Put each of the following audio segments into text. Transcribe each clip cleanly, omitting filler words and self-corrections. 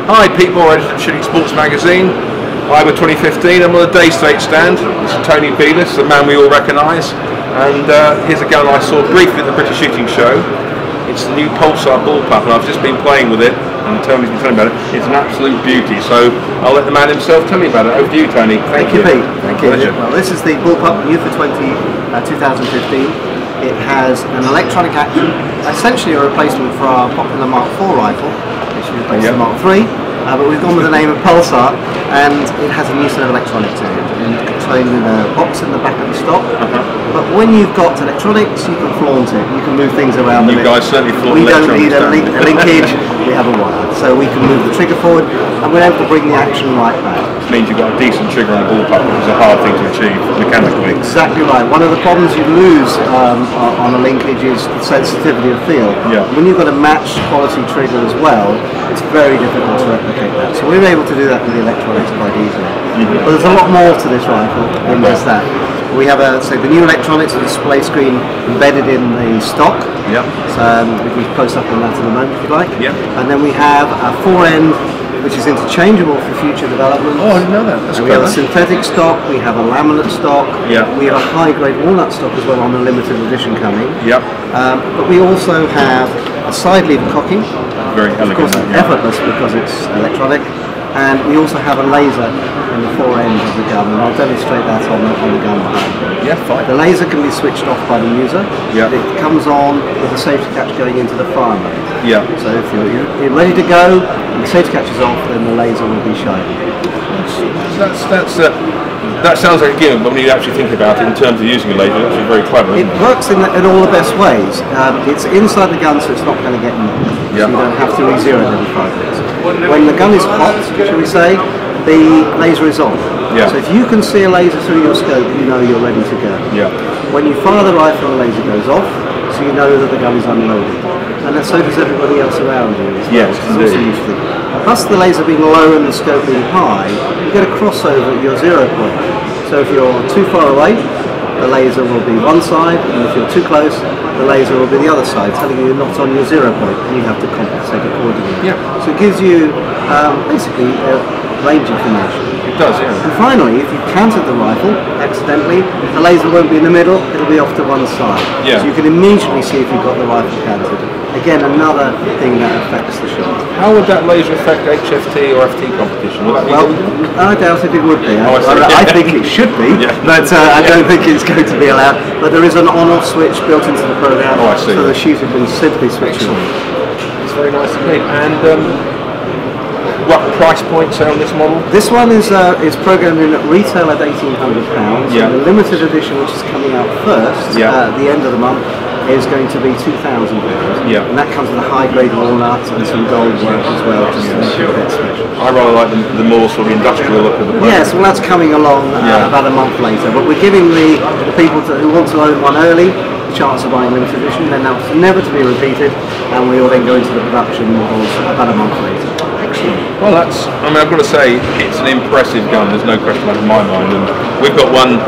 Hi, Pete Moore, editor of Shooting Sports Magazine. IWA 2015, I'm on the Daystate stand. This is Tony Belis, the man we all recognise. And here's a gun I saw briefly at the British Shooting Show. It's the new Pulsar Bullpup, and I've just been playing with it, and Tony's been telling me about it. It's an absolute beauty, so I'll let the man himself tell me about it. Over to you, Tony. Thank you, Pete. Thank you. Well, this is the Bullpup new for 2015. It has an electronic action, essentially a replacement for our popular Mark IV rifle, which replaced the Mark III, but we've gone with the name of Pulsar, and it has a new set of electronics in it, contained in a box in the back of the stock. But when you've got electronics, you can flaunt it, you can move things around. You guys certainly flaunt electronics. We don't need a linkage, we have a wire, so we can move the trigger forward, and we're able to bring the action right back. Which means you've got a decent trigger on a bullpup, which is a hard thing to achieve mechanically. Exactly right. One of the problems you lose on a linkage is the sensitivity of feel. When you've got a matched quality trigger as well, it's very difficult to replicate that. So we're able to do that with the electronics quite easily. But there's a lot more to this rifle than just that. We have the new electronics, a display screen embedded in the stock. So we can close up on that in a moment if you like. And then we have a fore-end which is interchangeable for future development. Oh, I didn't know that. That's we have a synthetic stock, we have a laminate stock, we have a high-grade walnut stock as well on the limited edition coming. But we also have a side lever cocking, very elegant, of course effortless because it's electronic, and we also have a laser in the fore end of the gun, and I'll demonstrate that on the gun behind. Fine. The laser can be switched off by the user. It comes on with the safety catch going into the fire mode. So if you're ready to go, and the safety catch is off, then the laser will be shining. That sounds like a gimmick, but when you actually think about it in terms of using a laser, it's actually very clever, isn't it? It works in all the best ways. It's inside the gun, so it's not going to get knocked. So you don't have to re-zero it every 5 minutes. When the gun is hot, shall we say, the laser is on. So if you can see a laser through your scope, you know you're ready to go. When you fire the rifle, the laser goes off, so you know that the gun is unloaded. And so does everybody else around you as well. It's also useful. Plus the laser being low and the scope being high, you get a crossover at your 0 point. So if you're too far away, the laser will be one side, and if you're too close, the laser will be the other side, telling you you're not on your 0 point, and you have to compensate accordingly. So it gives you basically range information. It does, And finally, if you canted the rifle accidentally, the laser won't be in the middle, it'll be off to one side. So you can immediately see if you've got the rifle canted. Again, another thing that affects the shot. How would that laser affect HFT or FT competition? Well, I doubt it would be. I think it should be, but I don't think it's going to be allowed. But there is an on-off switch built into the program, so the shooter can simply switch on. It's very nice to me. And what price point say on this model? This one is programmed in at retail at £1,800. And the limited edition, which is coming out first at the end of the month, is going to be £2,000. And that comes with a high-grade walnut and some gold work as well, just to make it a bit special. I rather like the more sort of industrial look of the program. Yes, well that's coming along about a month later, but we're giving the people who want to own one early the chance of buying limited edition, then that's never to be repeated, and we will then go into the production models about a month later. Excellent. Well, I've got to say, it's an impressive gun, there's no question about it in my mind, and we've got one.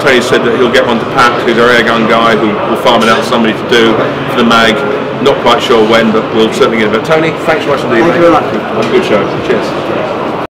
Tony said that he'll get one to Pat, who's our airgun guy, who will farm it out to somebody to do for the mag. Not quite sure when, but we'll certainly get it. But Tony, thanks so much indeed. Thank you very much. Have a good show. Cheers.